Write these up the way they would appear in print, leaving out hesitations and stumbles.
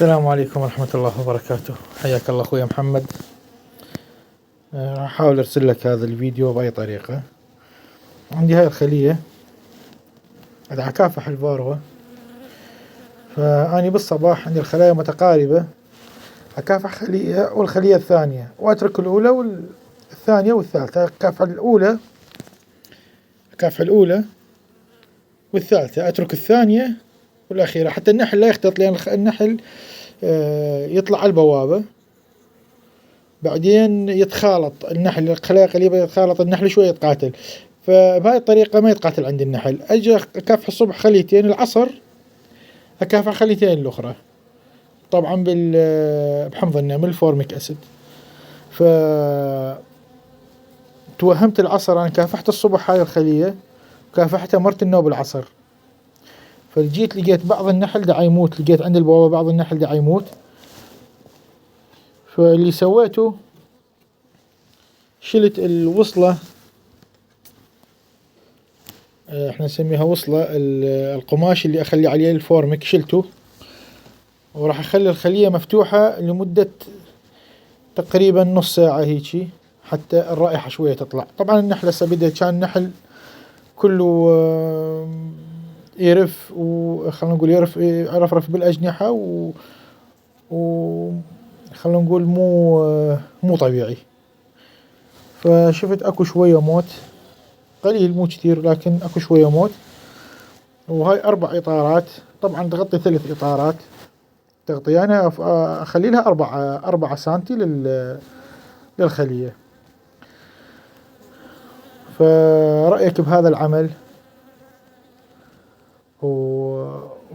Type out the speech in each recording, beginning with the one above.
السلام عليكم ورحمة الله وبركاته. حياك الله أخوي محمد. راح أحاول أرسل لك هذا الفيديو بأي طريقة. عندي هاي الخلية أدعى أكافح الفاروة، فأني بالصباح عندي الخلايا متقاربة، أكافح خلية والخلية الثانية وأترك الأولى والثانية والثالثة. أكافح الأولى والثالثة، أترك الثانية والأخيرة حتى النحل لا يختلط، لأن النحل يطلع على البوابة، بعدين يتخالط النحل، الخلايا قريبة يتخالط النحل شوية يتقاتل، فبهاي الطريقة ما يتقاتل عند النحل. أجي أكافح الصبح خليتين، العصر أكافح خليتين الأخرى، طبعا بحمض النمل الفورميك أسيد. توهمت العصر، أنا كافحت الصبح هاي الخلية كافحتها مرت النوب العصر، فجيت لقيت بعض النحل دا يموت، لقيت عند البوابة بعض النحل دا يموت. فاللي سويته شلت الوصلة، احنا نسميها وصلة، القماش اللي اخلي عليه الفورميك شلته، وراح اخلي الخلية مفتوحة لمدة تقريبا نص ساعة هيجي حتى الرائحة شوية تطلع. طبعا النحل هسه بدأ، كان النحل كله يرف، وخلنا نقول يرفرف بالأجنحة، خلنا نقول مو طبيعي. فشفت اكو شوية موت قليل، مو كثير لكن اكو شوية موت. وهاي 4 إطارات، طبعا تغطي 3 إطارات تغطية، أنا أخلي لها 4 سنتي للخلية. فرأيك بهذا العمل؟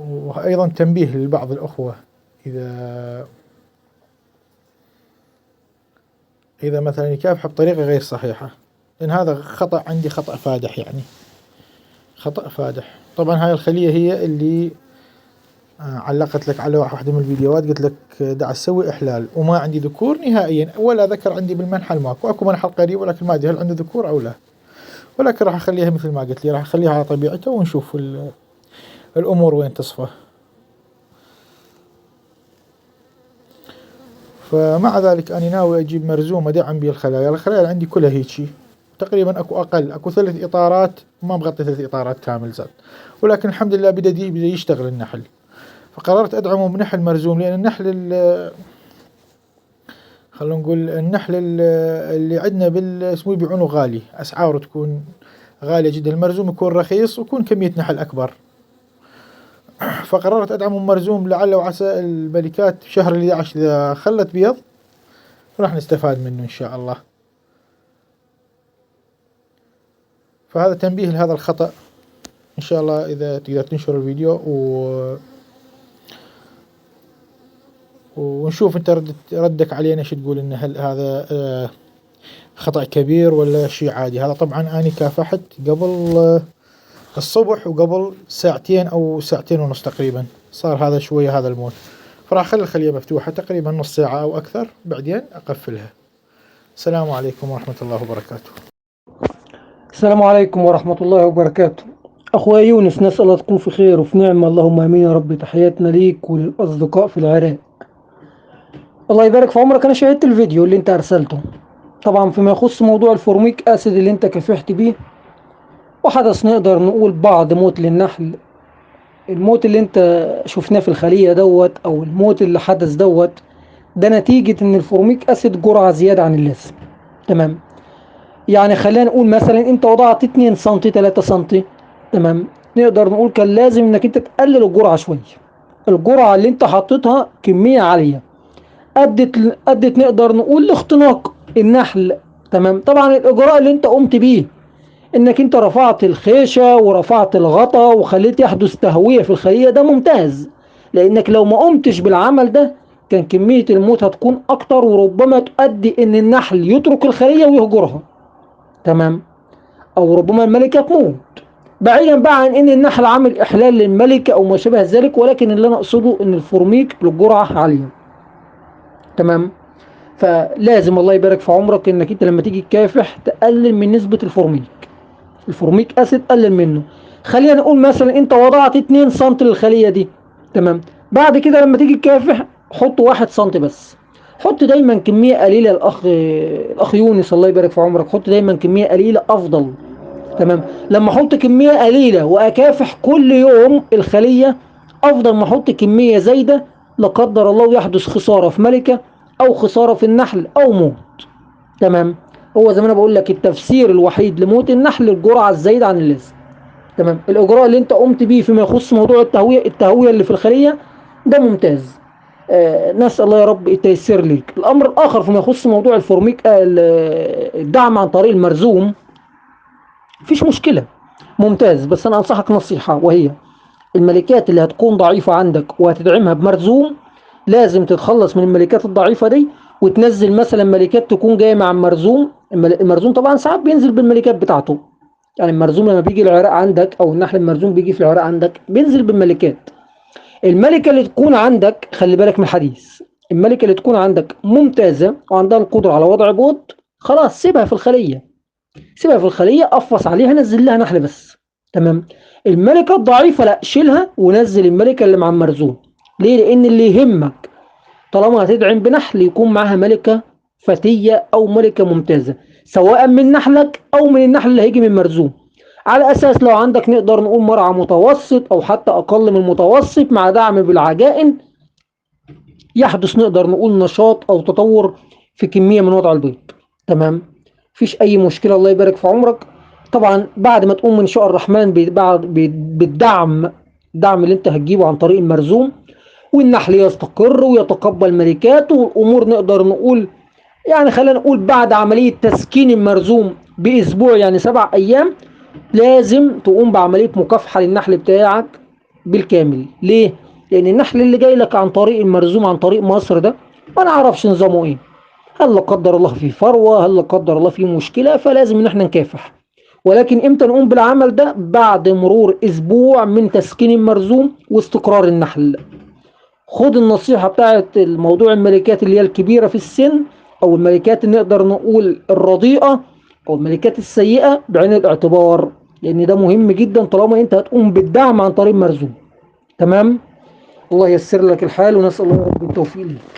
وأيضا تنبيه لبعض الأخوة، إذا مثلا يكافح بطريقة غير صحيحة، لأن هذا خطأ عندي، خطأ فادح، يعني خطأ فادح. طبعا هاي الخلية هي اللي علقت لك على واحدة من الفيديوهات، قلت لك دع تسوي إحلال، وما عندي ذكور نهائيا ولا ذكر عندي بالمنحل، ماكو أكو منحل قريب، ولكن ما أدري هل عنده ذكور أو لا، ولكن راح أخليها مثل ما قلت لي، راح أخليها على طبيعتها ونشوف الأمور وين تصفى. فمع ذلك أنا ناوي أجيب مرزوم أدعم بيه الخلايا اللي عندي كلها هيجي تقريبا، أكو 3 إطارات، ما مغطي 3 إطارات كامل زاد، ولكن الحمد لله بدأ يشتغل النحل. فقررت أدعمه بنحل مرزوم، لأن النحل خلونا نقول النحل اللي عندنا اسمه يبيعونه غالي، أسعاره تكون غالية جدا، المرزوم يكون رخيص ويكون كمية نحل أكبر. فقررت أدعمه مرزوم، لعل وعسى الملكات شهر 11 إذا خلت بيض راح نستفاد منه إن شاء الله. فهذا تنبيه لهذا الخطأ، إن شاء الله إذا تقدر تنشر الفيديو ونشوف أنت ردك علينا شو تقول، إن هل هذا خطأ كبير ولا شيء عادي. هذا طبعا أنا كافحت قبل الصبح، وقبل 2 ساعة أو 2.5 ساعة تقريبا صار هذا شوية هذا الموت، فراح أخلي الخلية مفتوحة تقريبا نص ساعة أو أكثر، بعدين أقفلها. السلام عليكم ورحمة الله وبركاته. السلام عليكم ورحمة الله وبركاته. أخويا يونس، نسأل الله تكون في خير وفي نعمة، اللهم آمين يا رب. تحياتنا ليك وللأصدقاء في العراق. الله يبارك في عمرك. أنا شاهدت الفيديو اللي أنت أرسلته، طبعا فيما يخص موضوع الفورميك أسيد اللي أنت كافحت بيه، وحدث نقدر نقول بعض موت للنحل. الموت اللي أنت شفناه في الخلية دوت، أو الموت اللي حدث دوت، ده نتيجة إن الفورميك أسيد جرعة زيادة عن اللازم. تمام، يعني خلينا نقول مثلا انت وضعت 2 سنتي 3 سنتي، تمام، نقدر نقول كان لازم انك انت تقلل الجرعة شوية. الجرعة اللي انت حطيتها كمية عالية، ادت نقدر نقول لاختناق النحل. تمام، طبعا الاجراء اللي انت قمت بيه انك انت رفعت الخيشة ورفعت الغطا وخليت يحدث تهوية في الخلية، ده ممتاز، لانك لو ما قمتش بالعمل ده كان كمية الموت هتكون اكتر، وربما تؤدي ان النحل يترك الخلية ويهجرها. تمام، او ربما الملكة تموت، بعيدا بقى عن ان النحل عامل احلال للملكة او ما شابه ذلك، ولكن اللي انا اقصده ان الفورميك للجرعة عالية. تمام، فلازم الله يبارك في عمرك انك انت لما تيجي تكافح تقلل من نسبة الفورميك اسيد، قلل منه. خلينا نقول مثلا انت وضعت 2 سم للخلية دي، تمام، بعد كده لما تيجي تكافح حط 1 سنتي بس. حط دايما كمية قليلة. الأخ يونس الله يبارك في عمرك، حط دايما كمية قليلة أفضل. تمام. لما أحط كمية قليلة وأكافح كل يوم الخلية، أفضل ما أحط كمية زايدة لا قدر الله يحدث خسارة في ملكة أو خسارة في النحل أو موت. تمام. هو زي ما أنا بقول لك، التفسير الوحيد لموت النحل الجرعة الزايدة عن اللازم. تمام. الإجراء اللي أنت قمت بيه فيما يخص موضوع التهوية اللي في الخلية ده ممتاز. نسأل الله يا رب يتيسر لك. الأمر الآخر فيما يخص موضوع الفورميك الدعم عن طريق المرزوم، مفيش مشكلة، ممتاز. بس أنا أنصحك نصيحة، وهي الملكات اللي هتكون ضعيفة عندك وهتدعمها بمرزوم، لازم تتخلص من الملكات الضعيفة دي وتنزل مثلا ملكات تكون جاية مع المرزوم. المرزوم طبعا ساعات بينزل بالملكات بتاعته، يعني المرزوم لما بيجي العراق عندك او النحل المرزوم بيجي في العراق عندك بينزل بالملكات. الملكة اللي تكون عندك، خلي بالك من الحديث، الملكة اللي تكون عندك ممتازة وعندها القدرة على وضع بيض، خلاص سيبها في الخلية. سيبها في الخلية، قفص عليها، نزل لها نحل بس. تمام. الملكة الضعيفة لا، شيلها ونزل الملكة اللي مع المرزوم. ليه؟ لأن اللي يهمك طالما هتدعم بنحل يكون معاها ملكة فتية أو ملكة ممتازة، سواء من نحلك أو من النحل اللي هيجي من مرزوم. على أساس لو عندك نقدر نقول مرعى متوسط أو حتى أقل من المتوسط مع دعم بالعجائن، يحدث نقدر نقول نشاط أو تطور في كمية من وضع البيض. تمام. مفيش أي مشكلة الله يبارك في عمرك. طبعا بعد ما تقوم من شاء الرحمن بالدعم، الدعم اللي انت هتجيبه عن طريق المرزوم، والنحل يستقر ويتقبل ملكاته والأمور نقدر نقول، يعني خلينا نقول بعد عملية تسكين المرزوم بأسبوع، يعني 7 أيام، لازم تقوم بعملية مكافحة للنحل بتاعك بالكامل. ليه؟ لأن النحل اللي جاي لك عن طريق المرزوم عن طريق مصر ده ما نعرفش نظامه ايه، هل لا قدر الله في فروة، هل لا قدر الله في مشكلة، فلازم ان احنا نكافح. ولكن امتى نقوم بالعمل ده؟ بعد مرور أسبوع من تسكين المرزوم واستقرار النحل. خد النصيحة بتاعت الموضوع الملكات اللي هي الكبيرة في السن، او الملكات اللي نقدر نقول الرديئة او الملكات السيئة بعين الاعتبار، لان ده مهم جدا طالما انت هتقوم بالدعم عن طريق مرزوم. تمام. الله ييسر لك الحال ونسأل الله رب التوفيق لك.